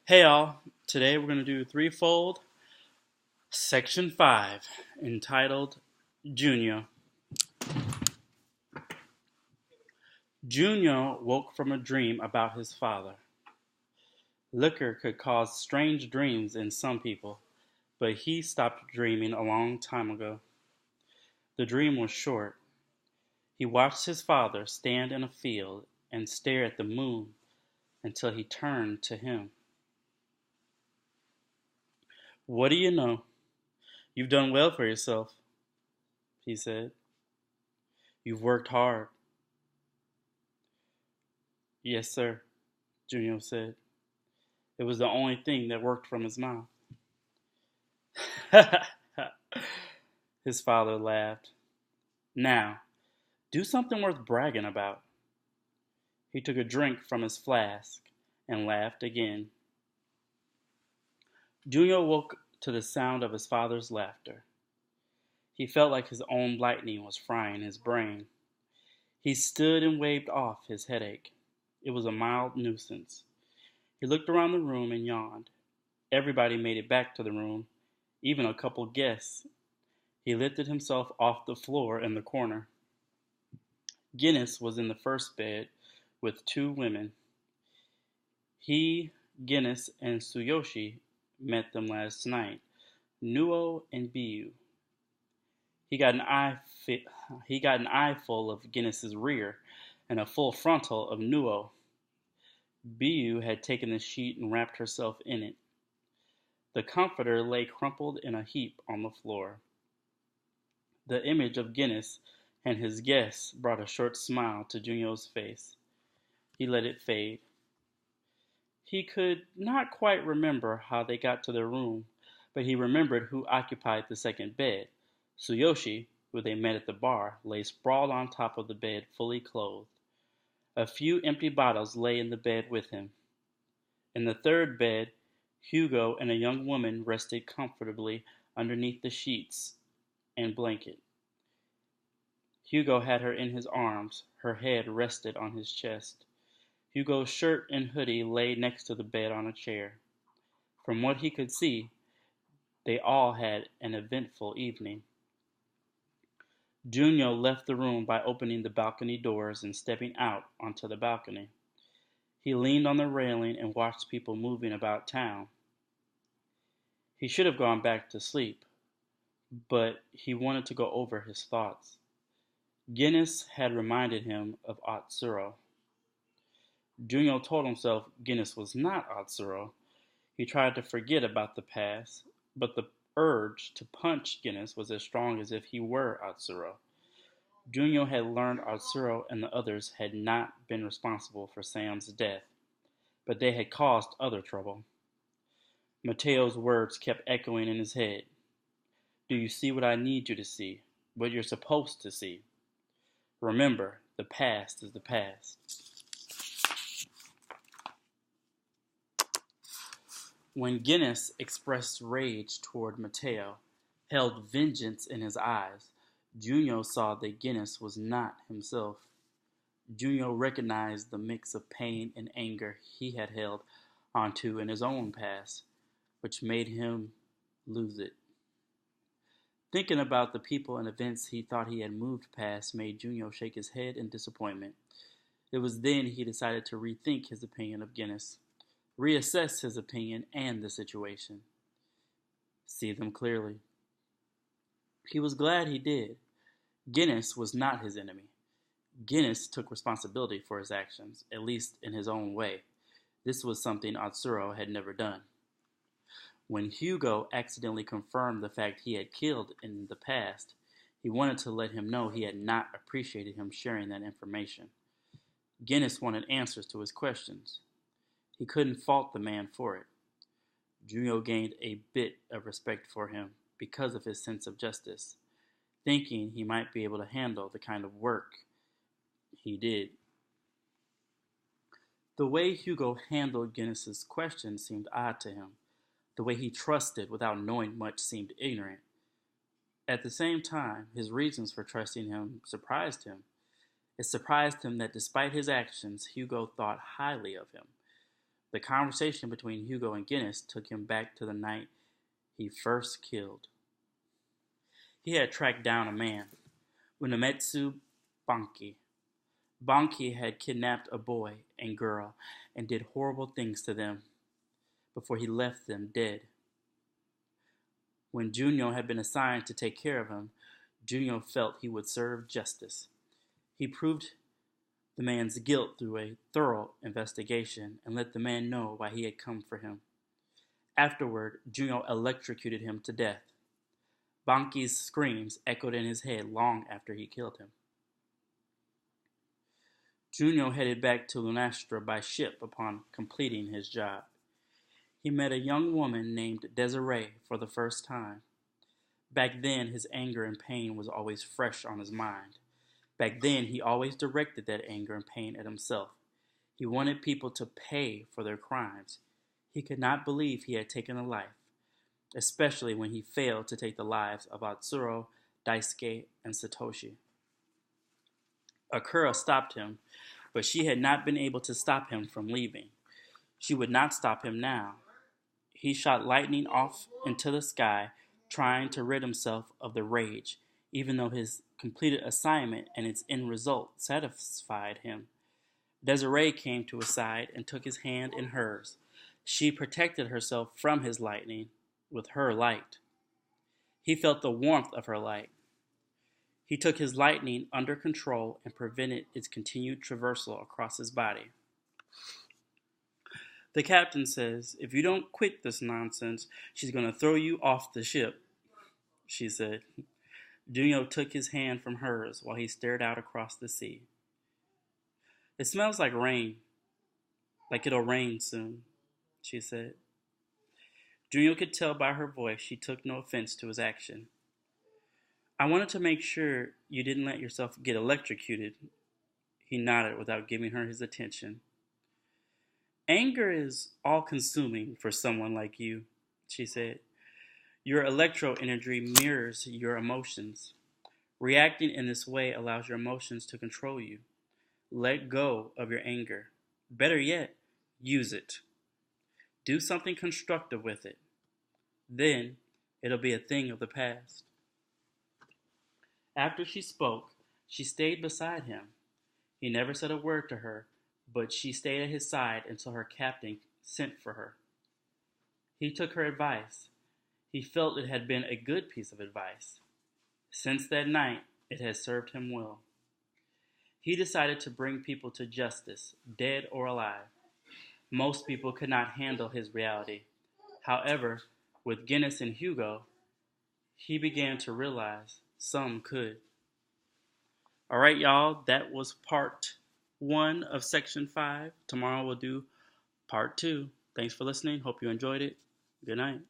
Hey all, today we're going to do Threefold, Section 5, entitled Junyo. Junyo woke from a dream about his father. Liquor could cause strange dreams in some people, but he stopped dreaming a long time ago. The dream was short. He watched his father stand in a field and stare at the moon until he turned to him. "What do you know? You've done well for yourself," he said. "You've worked hard." "Yes, sir," Junyo said. It was the only thing that worked from his mouth. His father laughed. "Now, do something worth bragging about." He took a drink from his flask and laughed again. Junyo woke to the sound of his father's laughter. He felt like his own lightning was frying his brain. He stood and waved off his headache. It was a mild nuisance. He looked around the room and yawned. Everybody made it back to the room, even a couple guests. He lifted himself off the floor in the corner. Guinness was in the first bed with two women. He, Guinness, and Tsuyoshi met them last night, Nuo and Biu. He got an eyeful of Guinness's rear and a full frontal of Nuo. Biu had taken the sheet and wrapped herself in it. The comforter lay crumpled in a heap on the floor. The image of Guinness and his guests brought a short smile to Junyo's face. He let it fade. He could not quite remember how they got to their room, but he remembered who occupied the second bed. Tsuyoshi, who they met at the bar, lay sprawled on top of the bed, fully clothed. A few empty bottles lay in the bed with him. In the third bed, Hugo and a young woman rested comfortably underneath the sheets and blanket. Hugo had her in his arms. Her head rested on his chest. Hugo's shirt and hoodie lay next to the bed on a chair. From what he could see, they all had an eventful evening. Junyo left the room by opening the balcony doors and stepping out onto the balcony. He leaned on the railing and watched people moving about town. He should have gone back to sleep, but he wanted to go over his thoughts. Guinness had reminded him of Atsuro. Junyo told himself Guinness was not Atsuro. He tried to forget about the past, but the urge to punch Guinness was as strong as if he were Atsuro. Junyo had learned Atsuro and the others had not been responsible for Sam's death, but they had caused other trouble. Mateo's words kept echoing in his head. "Do you see what I need you to see? What you're supposed to see? Remember, the past is the past." When Guinness expressed rage toward Mateo, held vengeance in his eyes, Junyo saw that Guinness was not himself. Junyo recognized the mix of pain and anger he had held onto in his own past, which made him lose it. Thinking about the people and events he thought he had moved past made Junyo shake his head in disappointment. It was then he decided to rethink his opinion of Guinness, reassess his opinion and the situation, see them clearly. He was glad he did. Guinness was not his enemy. Guinness took responsibility for his actions, at least in his own way. This was something Atsuro had never done. When Hugo accidentally confirmed the fact he had killed in the past, he wanted to let him know he had not appreciated him sharing that information. Guinness wanted answers to his questions. He couldn't fault the man for it. Junyo gained a bit of respect for him because of his sense of justice, thinking he might be able to handle the kind of work he did. The way Hugo handled Guinness's questions seemed odd to him. The way he trusted without knowing much seemed ignorant. At the same time, his reasons for trusting him surprised him. It surprised him that despite his actions, Hugo thought highly of him. The conversation between Hugo and Guinness took him back to the night he first killed. He had tracked down a man, Unametsu Banki. Banki had kidnapped a boy and girl and did horrible things to them before he left them dead. When Junyo had been assigned to take care of him, Junyo felt he would serve justice. He proved the man's guilt through a thorough investigation and let the man know why he had come for him. Afterward, Junyo electrocuted him to death. Banki's screams echoed in his head long after he killed him. Junyo headed back to Lunastra by ship upon completing his job. He met a young woman named Desiree for the first time. Back then, his anger and pain was always fresh on his mind. Back then, he always directed that anger and pain at himself. He wanted people to pay for their crimes. He could not believe he had taken a life, especially when he failed to take the lives of Atsuro, Daisuke, and Satoshi. Akura stopped him, but she had not been able to stop him from leaving. She would not stop him now. He shot lightning off into the sky, trying to rid himself of the rage, even though his completed assignment and its end result satisfied him. Desiree came to his side and took his hand in hers. She protected herself from his lightning with her light. He felt the warmth of her light. He took his lightning under control and prevented its continued traversal across his body. The captain says, "If you don't quit this nonsense, she's going to throw you off the ship," she said. Junyo took his hand from hers while he stared out across the sea. "It smells like rain, like it'll rain soon," she said. Junyo could tell by her voice she took no offense to his action. "I wanted to make sure you didn't let yourself get electrocuted." He nodded without giving her his attention. "Anger is all-consuming for someone like you," she said. "Your electro-energy mirrors your emotions. Reacting in this way allows your emotions to control you. Let go of your anger. Better yet, use it. Do something constructive with it. Then, it'll be a thing of the past." After she spoke, she stayed beside him. He never said a word to her, but she stayed at his side until her captain sent for her. He took her advice. He felt it had been a good piece of advice. Since that night, it had served him well. He decided to bring people to justice, dead or alive. Most people could not handle his reality. However, with Guinness and Hugo, he began to realize some could. All right, y'all, that was part 1 of section 5. Tomorrow we'll do part 2. Thanks for listening. Hope you enjoyed it. Good night.